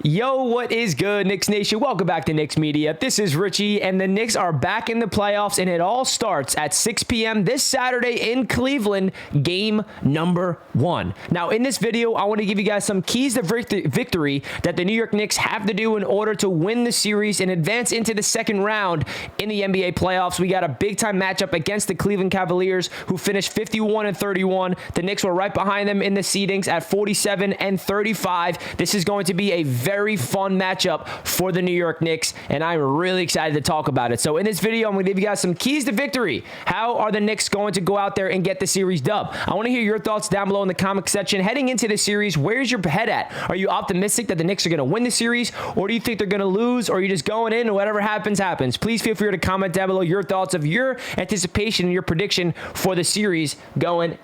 Yo, what is good, Knicks Nation? Welcome back to Knicks Media. This is Richie, and the Knicks are back in the playoffs, and it all starts at 6 p.m. this Saturday in Cleveland, game number 1. Now, in this video, I want to give you guys some keys to victory that the New York Knicks have to do in order to win the series and advance into the second round in the NBA playoffs. We got a big-time matchup against the Cleveland Cavaliers, who finished 51-31. The Knicks were right behind them in the seedings at 47-35. This is going to be a very fun matchup for the New York Knicks, and I'm really excited to talk about it. So in this video, I'm going to give you guys some keys to victory. How are the Knicks going to go out there and get the series dub? I want to hear your thoughts down below in the comment section. Heading into the series, where's your head at? Are you optimistic that the Knicks are going to win the series, or do you think they're going to lose, or are you just going in and whatever happens, happens? Please feel free to comment down below your thoughts of your anticipation and your prediction for the series going in.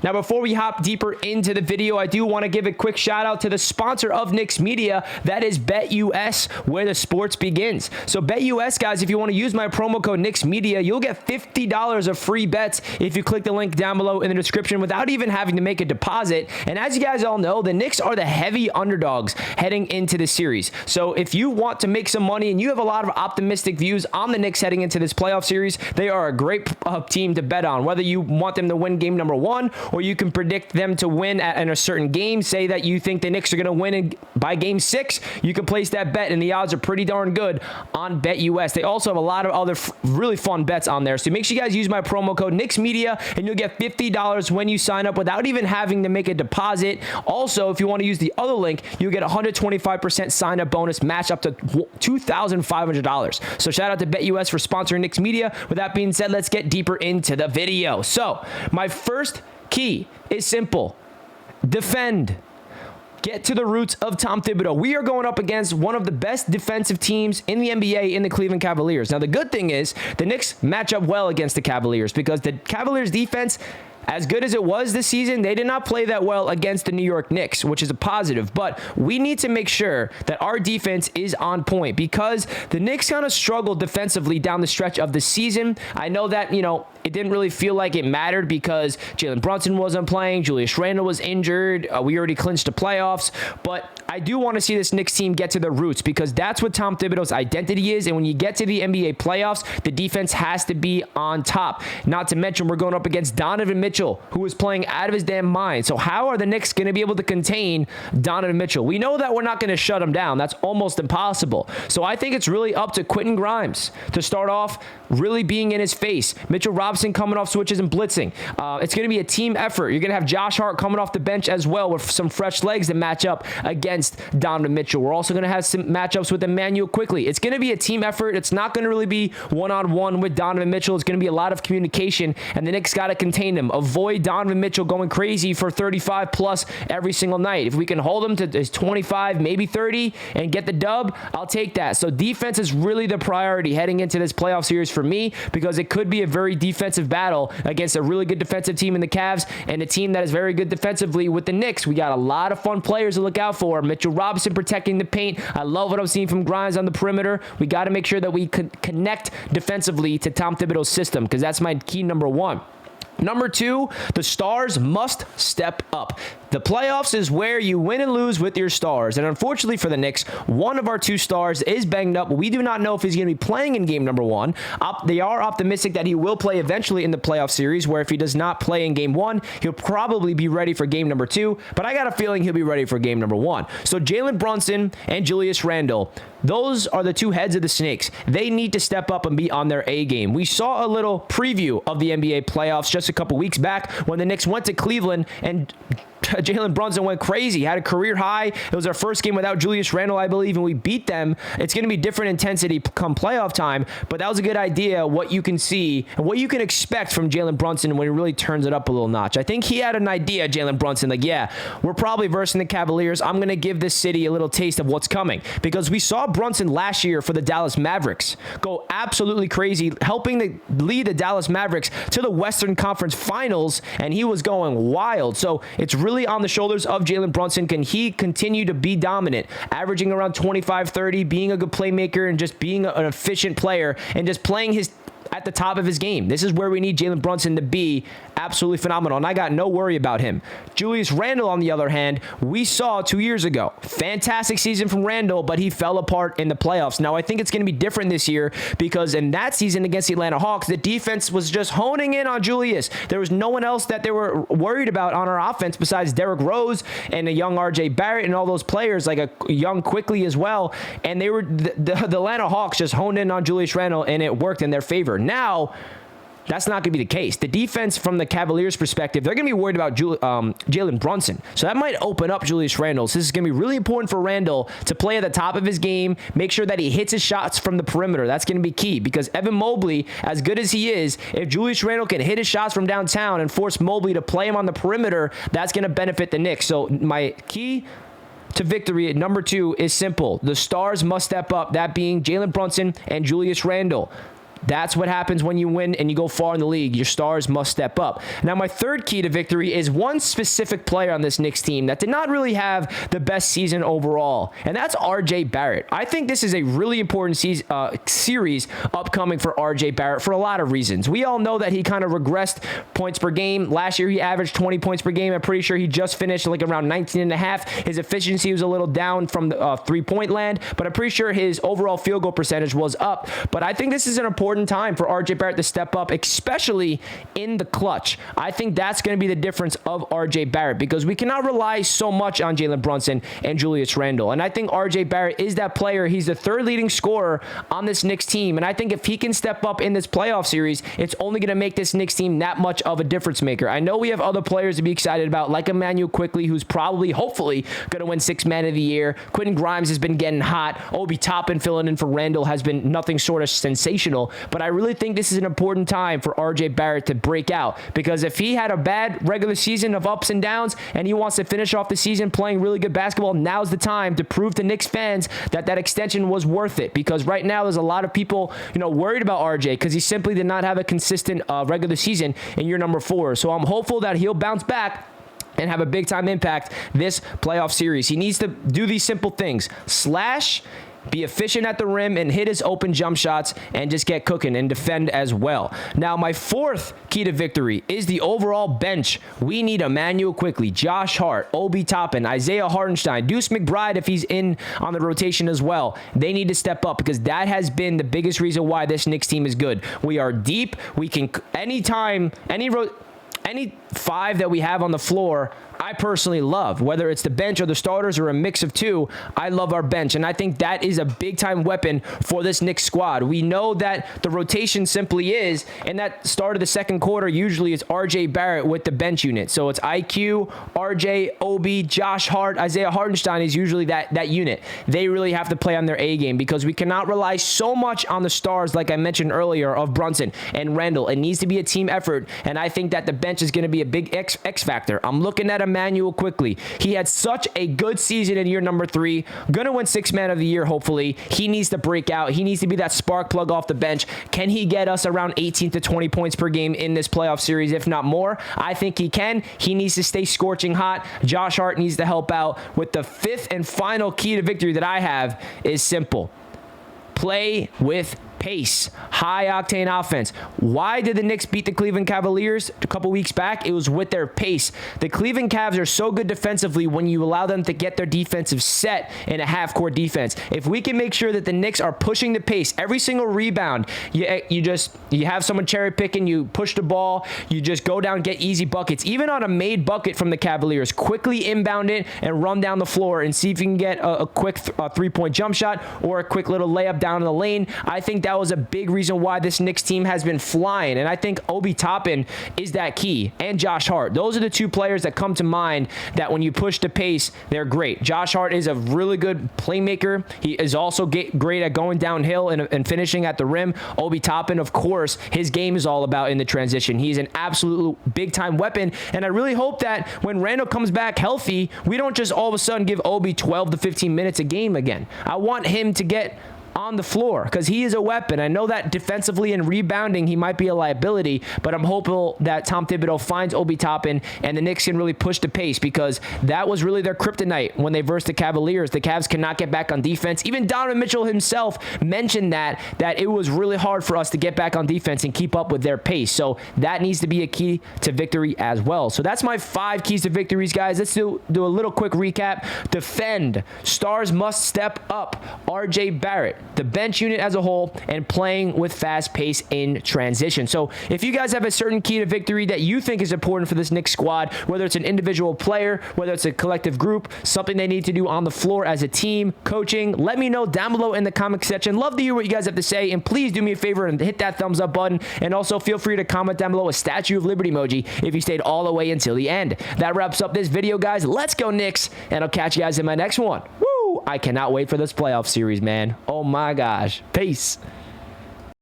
Now, before we hop deeper into the video, I do want to give a quick shout out to the sponsor of Knicks Media, that is BetUS, where the sports begins. So BetUS, guys, if you want to use my promo code Knicks Media, you'll get $50 of free bets if you click the link down below in the description without even having to make a deposit. And as you guys all know, the Knicks are the heavy underdogs heading into the series. So if you want to make some money and you have a lot of optimistic views on the Knicks heading into this playoff series, they are a great team to bet on. Whether you want them to win game number 1, or you can predict them to win in a certain game. Say that you think the Knicks are going to win by game 6, you can place that bet, and the odds are pretty darn good on BetUS. They also have a lot of other really fun bets on there. So make sure you guys use my promo code Knicks Media, and you'll get $50 when you sign up without even having to make a deposit. Also, if you want to use the other link, you'll get a 125% sign-up bonus match up to $2,500. So shout out to BetUS for sponsoring Knicks Media. With that being said, let's get deeper into the video. So my first key is simple. Defend. Get to the roots of Tom Thibodeau. We are going up against one of the best defensive teams in the NBA in the Cleveland Cavaliers. Now, the good thing is the Knicks match up well against the Cavaliers because the Cavaliers defense, as good as it was this season, they did not play that well against the New York Knicks, which is a positive. But we need to make sure that our defense is on point because the Knicks kind of struggled defensively down the stretch of the season. I know that, it didn't really feel like it mattered because Jalen Brunson wasn't playing. Julius Randle was injured. We already clinched the playoffs. But I do want to see this Knicks team get to their roots because that's what Tom Thibodeau's identity is. And when you get to the NBA playoffs, the defense has to be on top. Not to mention, we're going up against Donovan Mitchell, who is playing out of his damn mind. So how are the Knicks going to be able to contain Donovan Mitchell? We know that we're not going to shut him down. That's almost impossible. So I think it's really up to Quentin Grimes to start off really being in his face. Mitchell Robinson coming off switches and blitzing. It's going to be a team effort. You're going to have Josh Hart coming off the bench as well with some fresh legs to match up against Donovan Mitchell. We're also going to have some matchups with Emmanuel Quickly. It's going to be a team effort. It's not going to really be one-on-one with Donovan Mitchell. It's going to be a lot of communication, and the Knicks got to contain him. Avoid Donovan Mitchell going crazy for 35 plus every single night. If we can hold him to his 25, maybe 30 and get the dub, I'll take that. So defense is really the priority heading into this playoff series for me because it could be a very defensive battle against a really good defensive team in the Cavs and a team that is very good defensively with the Knicks. We got a lot of fun players to look out for. Mitchell Robinson protecting the paint. I love what I'm seeing from Grimes on the perimeter. We got to make sure that we connect defensively to Tom Thibodeau's system because that's my key number 1. Number 2, the stars must step up. The playoffs is where you win and lose with your stars. And unfortunately for the Knicks, one of our 2 stars is banged up. We do not know if he's going to be playing in game number 1. They are optimistic that he will play eventually in the playoff series, where if he does not play in game 1, he'll probably be ready for game number 2. But I got a feeling he'll be ready for game number 1. So Jalen Brunson and Julius Randle, those are the 2 heads of the snakes. They need to step up and be on their A game. We saw a little preview of the NBA playoffs just a couple weeks back when the Knicks went to Cleveland and Jalen Brunson went crazy, had a career high. It was our first game without Julius Randle, I believe, and we beat them. It's going to be different intensity come playoff time, but that was a good idea, what you can see and what you can expect from Jalen Brunson when he really turns it up a little notch. I think he had an idea, Jalen Brunson, like, yeah, we're probably versing the Cavaliers. I'm going to give this city a little taste of what's coming because we saw Brunson last year for the Dallas Mavericks go absolutely crazy, helping to lead the Dallas Mavericks to the Western Conference Finals, and he was going wild. So it's really on the shoulders of Jalen Brunson. Can he continue to be dominant, averaging around 25-30, being a good playmaker and just being an efficient player and just playing his at the top of his game. This is where we need Jalen Brunson to be absolutely phenomenal, and I got no worry about him. Julius Randle, on the other hand, we saw 2 years ago. Fantastic season from Randle, but he fell apart in the playoffs. Now, I think it's going to be different this year because in that season against the Atlanta Hawks, the defense was just honing in on Julius. There was no one else that they were worried about on our offense besides Derrick Rose and a young RJ Barrett and all those players, like a young Quickly as well. And they were the Atlanta Hawks just honed in on Julius Randle, and it worked in their favor. Now, that's not going to be the case. The defense from the Cavaliers' perspective, they're going to be worried about Jalen Brunson. So that might open up Julius Randle. So this is going to be really important for Randle to play at the top of his game, make sure that he hits his shots from the perimeter. That's going to be key because Evan Mobley, as good as he is, if Julius Randle can hit his shots from downtown and force Mobley to play him on the perimeter, that's going to benefit the Knicks. So my key to victory at number 2 is simple. The stars must step up, that being Jalen Brunson and Julius Randle. That's what happens when you win and you go far in the league. Your stars must step up. Now, my third key to victory is one specific player on this Knicks team that did not really have the best season overall, and that's RJ Barrett. I think this is a really important series upcoming for RJ Barrett for a lot of reasons. We all know that he kind of regressed points per game. Last year, he averaged 20 points per game. I'm pretty sure he just finished like around 19 and a half. His efficiency was a little down from the three-point land, but I'm pretty sure his overall field goal percentage was up. But I think this is an important time for RJ Barrett to step up, especially in the clutch. I think that's going to be the difference of RJ Barrett because we cannot rely so much on Jalen Brunson and Julius Randle. And I think RJ Barrett is that player. He's the third leading scorer on this Knicks team. And I think if he can step up in this playoff series, it's only going to make this Knicks team that much of a difference maker. I know we have other players to be excited about, like Emmanuel Quickly, who's probably, hopefully, going to win Sixth Man of the Year. Quentin Grimes has been getting hot. Obi Toppin filling in for Randle has been nothing short of sensational. But I really think this is an important time for RJ Barrett to break out because if he had a bad regular season of ups and downs and he wants to finish off the season playing really good basketball, now's the time to prove to Knicks fans that that extension was worth it because right now there's a lot of people, worried about RJ because he simply did not have a consistent regular season in year number 4. So I'm hopeful that he'll bounce back and have a big-time impact this playoff series. He needs to do these simple things. Slash, be efficient at the rim and hit his open jump shots and just get cooking and defend as well. Now, my fourth key to victory is the overall bench. We need Emmanuel Quickly, Josh Hart, Obi Toppin, Isaiah Hartenstein, Deuce McBride if he's in on the rotation as well. They need to step up because that has been the biggest reason why this Knicks team is good. We are deep. We can anytime, any 5 that we have on the floor, I personally love. Whether it's the bench or the starters or a mix of 2, I love our bench. And I think that is a big-time weapon for this Knicks squad. We know that the rotation simply is, in that start of the second quarter, usually it's RJ Barrett with the bench unit. So it's IQ, RJ, Obi, Josh Hart, Isaiah Hartenstein is usually that unit. They really have to play on their A game because we cannot rely so much on the stars, like I mentioned earlier, of Brunson and Randle. It needs to be a team effort, and I think that the bench is going to be a big X factor. I'm looking at Emmanuel Quickly. He had such a good season in year number 3. Gonna win Sixth Man of the Year, hopefully. He needs to break out. He needs to be that spark plug off the bench. Can he get us around 18 to 20 points per game in this playoff series, if not more? I think he can. He needs to stay scorching hot. Josh Hart needs to help out. With the fifth and final key to victory that I have is simple. Play with pace, high-octane offense. Why did the Knicks beat the Cleveland Cavaliers a couple weeks back? It was with their pace. The Cleveland Cavs are so good defensively when you allow them to get their defensive set in a half-court defense. If we can make sure that the Knicks are pushing the pace, every single rebound, you have someone cherry-picking, you push the ball, you just go down, get easy buckets. Even on a made bucket from the Cavaliers, quickly inbound it and run down the floor and see if you can get a quick three-point jump shot or a quick little layup down in the lane. I think that was a big reason why this Knicks team has been flying, and I think Obi Toppin is that key, and Josh Hart. Those are the 2 players that come to mind that when you push the pace, they're great. Josh Hart is a really good playmaker. He is also great at going downhill and finishing at the rim. Obi Toppin, of course, his game is all about in the transition. He's an absolute big-time weapon, and I really hope that when Randle comes back healthy, we don't just all of a sudden give Obi 12 to 15 minutes a game again. I want him to get on the floor because he is a weapon. I know that defensively and rebounding, he might be a liability, but I'm hopeful that Tom Thibodeau finds Obi Toppin and the Knicks can really push the pace because that was really their kryptonite when they versed the Cavaliers. The Cavs cannot get back on defense. Even Donovan Mitchell himself mentioned that it was really hard for us to get back on defense and keep up with their pace. So that needs to be a key to victory as well. So that's my 5 keys to victories, guys. Let's do a little quick recap. Defend. Stars must step up. RJ Barrett, the bench unit as a whole, and playing with fast pace in transition. So if you guys have a certain key to victory that you think is important for this Knicks squad, whether it's an individual player, whether it's a collective group, something they need to do on the floor as a team, coaching, let me know down below in the comment section. Love to hear what you guys have to say, and please do me a favor and hit that thumbs up button, and also feel free to comment down below a Statue of Liberty emoji if you stayed all the way until the end. That wraps up this video, guys. Let's go Knicks, and I'll catch you guys in my next one. Woo! I cannot wait for this playoff series, man. Oh my gosh. Peace.